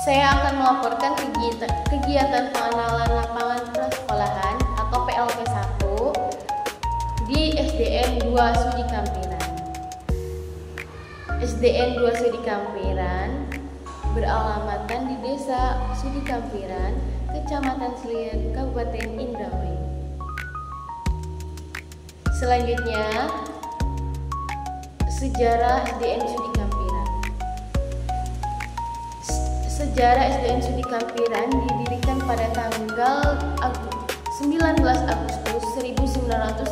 Saya akan melaporkan kegiatan pengenalan lapangan prasekolahan atau PLP 1 di SDN 2 Sudi Kampiran. SDN 2 Sudi Kampiran beralamatan di Desa Sudi Kampiran, Kecamatan Selian, Kabupaten Indramayu. Selanjutnya, sejarah SDN Sudi Kampiran. Sejarah SDN Sudi Kampiran didirikan pada tanggal 19 Agustus 1980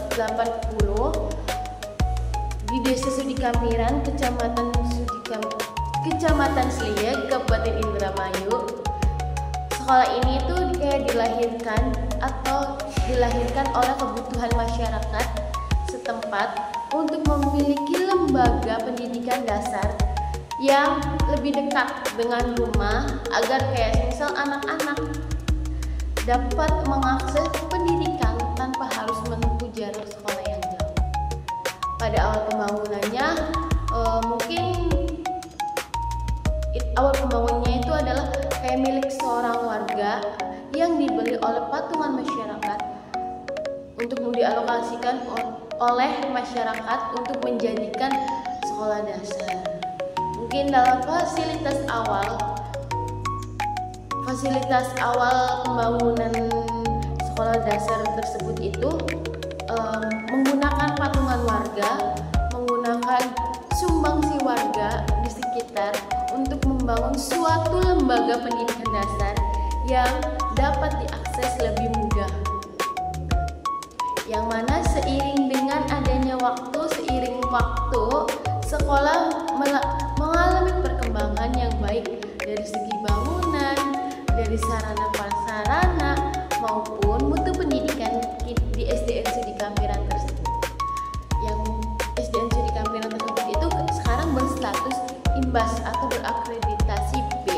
di Desa Sudi Kampiran, Kecamatan Selian, Kabupaten Indramayu. Sekolah ini tuh kayak dilahirkan oleh kebutuhan masyarakat setempat untuk memiliki lembaga pendidikan dasar yang lebih dekat dengan rumah, agar kayak misal anak-anak dapat mengakses pendidikan tanpa harus menempuh jarak sekolah yang jauh. Pada awal pembangunannya awal pembangunannya itu adalah kayak milik seorang warga yang dibeli oleh patungan masyarakat untuk dialokasikan oleh masyarakat untuk menjadikan sekolah dasar. Mungkin dalam fasilitas awal pembangunan sekolah dasar tersebut itu menggunakan patungan warga, menggunakan sumbangsi warga di sekitar untuk membangun suatu lembaga pendidikan dasar yang dapat diakses lebih mudah. Yang mana seiring waktu, sekolah mengalami perkembangan yang baik dari segi bangunan, dari sarana prasarana maupun mutu pendidikan di SDN Sudi Kampiran tersebut. Yang SDN Sudi Kampiran tersebut itu sekarang berstatus IMBAS atau berakreditasi B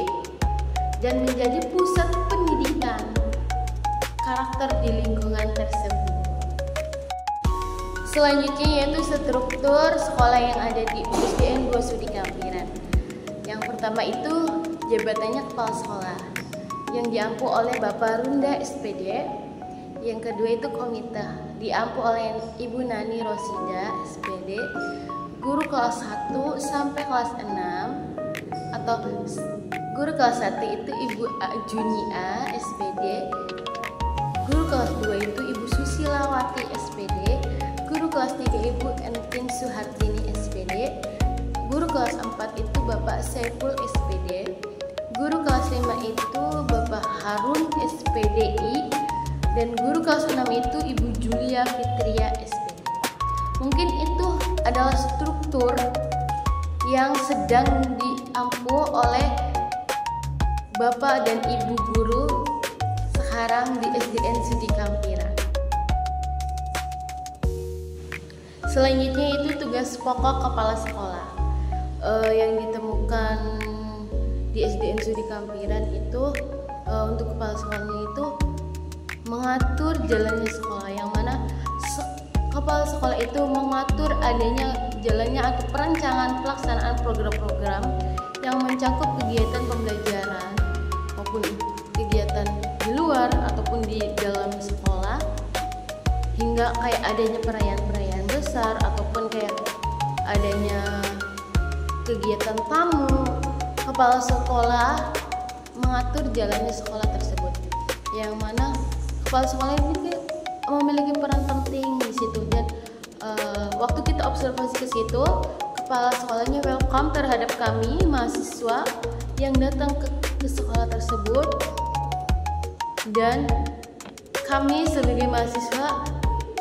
dan menjadi pusat pendidikan karakter di lingkungan tersebut. Selanjutnya yaitu struktur sekolah yang ada di SDN 2 Sudi Kampiran. Yang pertama itu jabatannya kepala sekolah yang diampu oleh Bapak Runda SPD. Yang kedua itu komite diampu oleh Ibu Nani Rosida SPD. Guru kelas 1 sampai kelas 6 atau guru kelas 1 itu Ibu Junia SPD. Guru kelas 2 itu Ibu Susilawati SPD. Guru kelas 3 Ibu Entin Suhartini SPD. Guru kelas 4 itu Bapak Saiful SPD. Guru kelas 5 itu Bapak Harun SPDI. Dan guru kelas 6 itu Ibu Julia Fitria SPD. Mungkin itu adalah struktur yang sedang diampu oleh Bapak dan Ibu guru sekarang di SDN Sudi Kampiran. Selanjutnya itu tugas pokok kepala sekolah yang ditemukan di SDN Sudi Kampiran itu untuk kepala sekolahnya itu mengatur jalannya sekolah, yang mana kepala sekolah itu mengatur adanya jalannya atau perencanaan pelaksanaan program-program yang mencakup kegiatan pembelajaran maupun kegiatan di luar ataupun di dalam sekolah, hingga kayak adanya perayaan-perayaan besar ataupun kayak adanya kegiatan tamu. Kepala sekolah mengatur jalannya sekolah tersebut, yang mana kepala sekolah ini memiliki peran penting di situ. Dan waktu kita observasi ke situ, kepala sekolahnya welcome terhadap kami mahasiswa yang datang ke sekolah tersebut, dan kami sebagai mahasiswa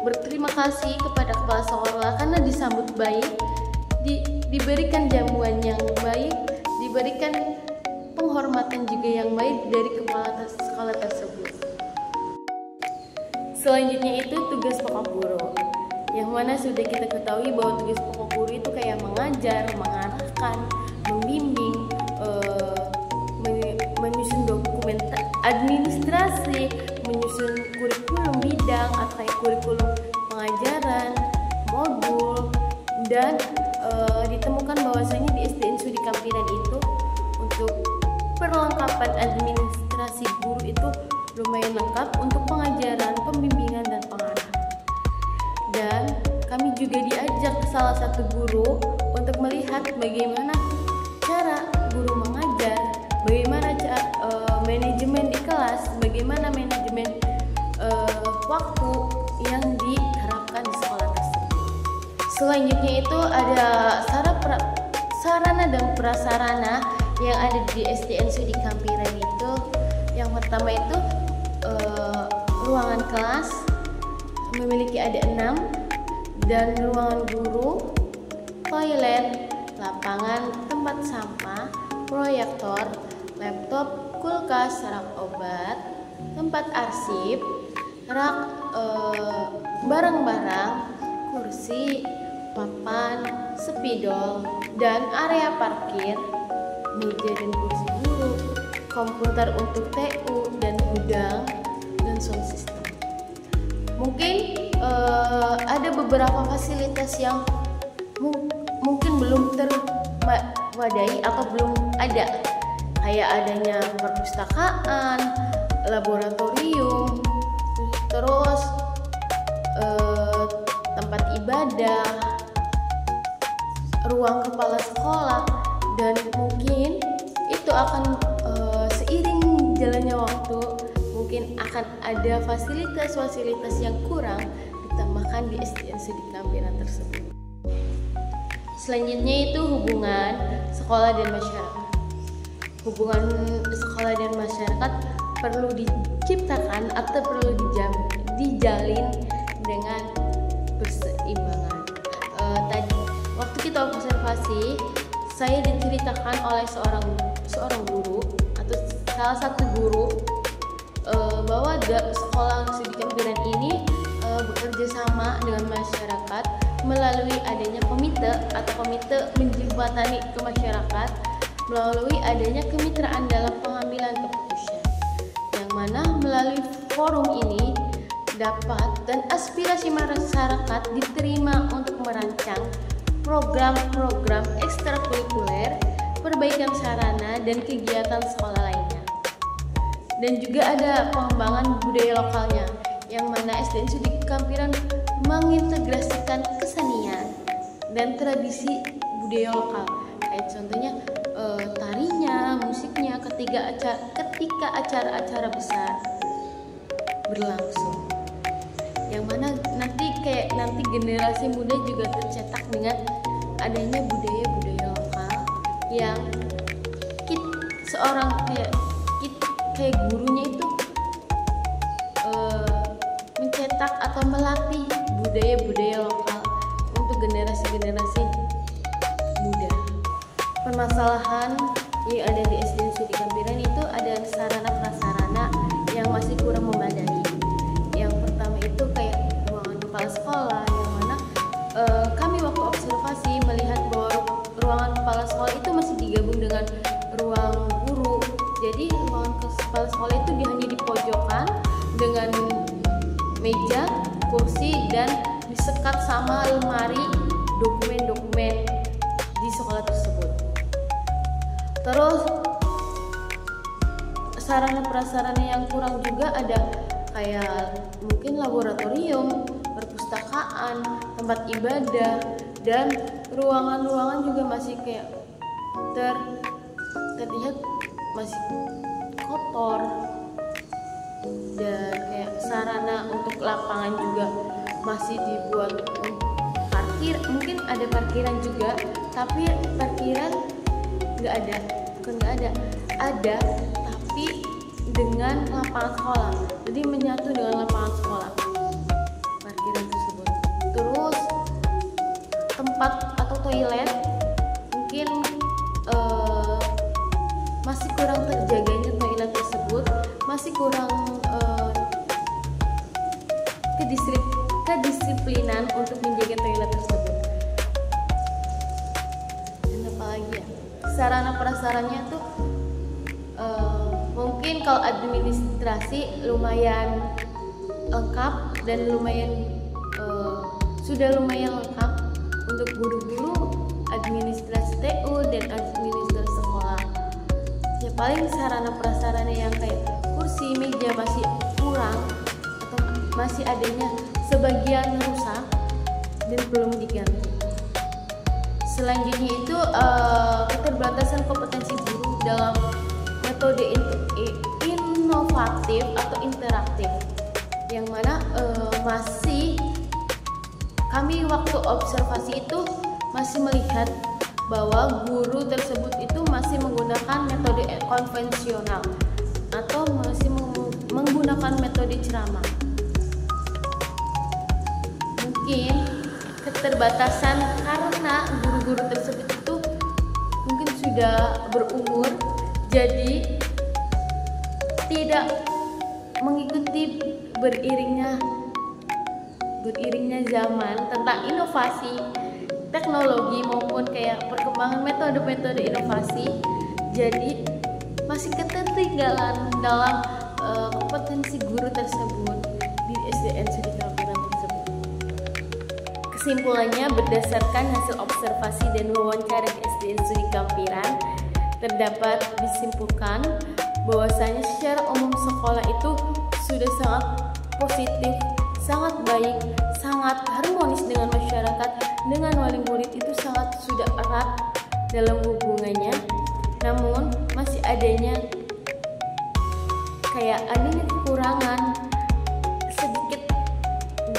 berterima kasih kepada kepala sekolah karena disambut baik, diberikan jamuan yang baik, diberikan penghormatan juga yang baik dari kepala sekolah tersebut. Selanjutnya itu tugas pokok guru, yang mana sudah kita ketahui bahwa tugas pokok guru itu kayak mengajar, mengarahkan, membimbing, menyusun dokumen administrasi, menyusun kurikulum bidang atau kayak kurikulum pengajaran, modul, dan ditemukan bahwasanya di SDN Sudi Kampiran itu untuk perlengkapan perlengkapan administrasi guru itu lumayan lengkap untuk pengajaran, pembimbingan, dan pengarahan. Dan kami juga diajak ke salah satu guru untuk melihat bagaimana cara guru mengajar, bagaimana manajemen di kelas, bagaimana manajemen waktu yang diterapkan di sekolah tersebut. Selanjutnya itu ada sarana dan prasarana yang ada di SDN Sudi Kampiran itu. Yang pertama itu ruangan kelas memiliki ada 6, dan ruangan guru, toilet, lapangan tempat sampah, proyektor, laptop, kulkas, rak obat, tempat arsip, rak barang-barang, kursi, papan, spidol, dan area parkir, meja dan kursi guru, komputer untuk TU dan gudang, dan sound system. Mungkin ada beberapa fasilitas yang mungkin belum terwadahi atau belum ada, kayak adanya perpustakaan, laboratorium, terus tempat ibadah, ruang kepala sekolah, dan mungkin itu akan seiring jalannya waktu mungkin akan ada fasilitas-fasilitas yang kurang ditambahkan di SDN Sudi Kampiran tersebut. Selanjutnya itu hubungan sekolah dan masyarakat. Hubungan sekolah dan masyarakat perlu diciptakan atau perlu dijalin dengan berseimbangan. Tadi waktu kita observasi, saya diceritakan oleh seorang guru atau salah satu guru bahwa sekolah Sudi Kampiran ini bekerja sama dengan masyarakat melalui adanya komite menjembatani ke masyarakat melalui adanya kemitraan dalam pengambilan keputusan, yang mana melalui forum ini dapat dan aspirasi masyarakat diterima untuk merancang program-program ekstrakurikuler, perbaikan sarana dan kegiatan sekolah lainnya. Dan juga ada pengembangan budaya lokalnya, yang mana SDN Sudi Kampiran mengintegrasikan kesenian dan tradisi budaya lokal. Kayak contohnya tarinya, musiknya ketika acara-acara besar berlangsung. Yang mana nanti generasi muda juga tercetak dengan adanya budaya-budaya lokal yang seorang kayak gurunya itu mencetak atau melatih budaya-budaya lokal untuk generasi-generasi muda. Permasalahan yang ada di SDN Sudi Kampiran itu ada sarana prasarana yang masih kurang memadai. Yang pertama itu kayak ruangan kepala sekolah, yang mana kami waktu observasi melihat bahwa ruangan kepala sekolah itu masih digabung dengan ruang guru. Jadi ruangan kepala sekolah itu hanya di pojokan dengan meja, kursi, dan disekat sama lemari dokumen-dokumen di sekolah tersebut. Terus sarana prasarana yang kurang juga ada kayak mungkin laboratorium, perpustakaan, tempat ibadah, dan ruangan-ruangan juga masih kayak terlihat masih kotor, dan kayak sarana untuk lapangan juga masih dibuat parkir, mungkin ada parkiran juga, tapi parkiran ada tapi dengan lapangan sekolah, jadi menyatu dengan lapangan sekolah parkiran tersebut. Terus tempat atau toilet mungkin masih kurang terjaganya toilet tersebut, masih kurang kedisiplinan untuk menjaga toilet tersebut. Dan apa lagi ya, sarana prasarannya tuh mungkin kalau administrasi lumayan lengkap dan sudah lumayan lengkap untuk guru-guru, administrasi TU dan administrasi sekolah. Ya paling sarana prasarana yang kayak kursi, meja masih kurang atau masih adanya sebagian rusak dan belum diganti. Selanjutnya itu keterbatasan kompetensi guru dalam metode inovatif atau interaktif, yang mana masih kami waktu observasi itu masih melihat bahwa guru tersebut itu masih menggunakan metode konvensional atau masih menggunakan metode ceramah. Mungkin keterbatasan karena guru-guru tersebut itu mungkin sudah berumur, jadi tidak mengikuti beriringnya zaman tentang inovasi teknologi maupun kayak perkembangan metode-metode inovasi, jadi masih ketertinggalan dalam kompetensi guru tersebut di SDN Sudi Kampiran tersebut. Kesimpulannya, berdasarkan hasil observasi dan wawancara di SDN Sudi Kampiran, terdapat disimpulkan bahwasanya secara umum sekolah itu sudah sangat positif, sangat baik, sangat harmonis dengan masyarakat, dengan wali murid itu sangat sudah erat dalam hubungannya. Namun masih adanya kekurangan sedikit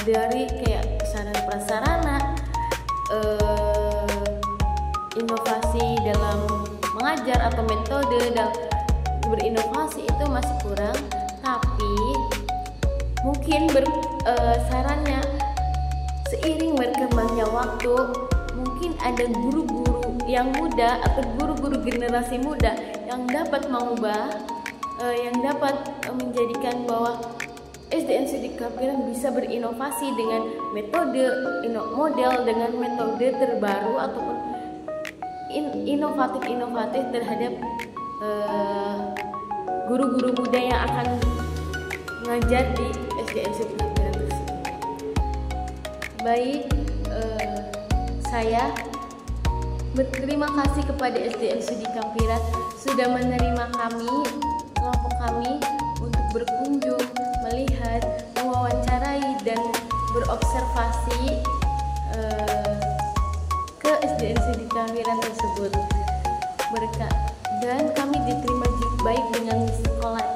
dari kayak sarana prasarana, inovasi dalam mengajar atau metode dalam berinovasi itu masih kurang. Tapi mungkin sarannya seiring berkembangnya waktu, mungkin ada guru-guru yang muda atau guru-guru generasi muda yang dapat mengubah, yang dapat menjadikan bahwa SDN Sudi Kampiran bisa berinovasi dengan model dengan metode terbaru ataupun inovatif terhadap guru-guru muda yang akan mengajar di SDN Sudi Kampiran tersebut. Baik, saya berterima kasih kepada SDN Sudi Kampiran sudah menerima kelompok kami untuk berkunjung, melihat, mewawancarai dan berobservasi ke SDN Sudi Kampiran tersebut. Dan kami diterima baik dengan sekolah,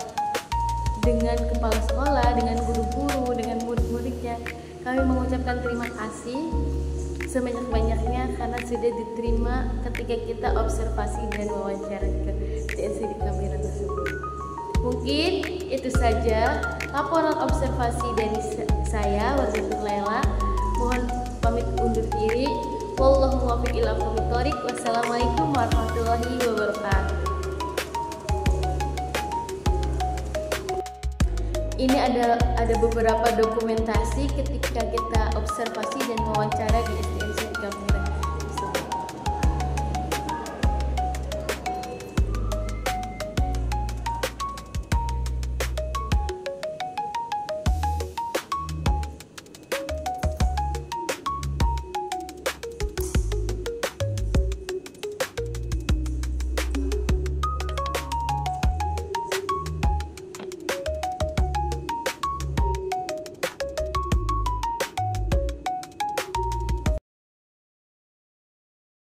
dengan kepala sekolah, dengan guru-guru, dengan murid-muridnya. Kami mengucapkan terima kasih sebanyak-banyaknya karena sudah diterima ketika kita observasi dan wawancara ke SDN Sudi Kampiran tersebut. Mungkin itu saja laporan observasi dari saya, Wardatul Laila. Mohon pamit undur diri. Wallahu muwaffiq ila aqwamit thoriq. Wassalamualaikum warahmatullahi wabarakatuh. Ini ada beberapa dokumentasi ketika kita observasi dan wawancara di SDN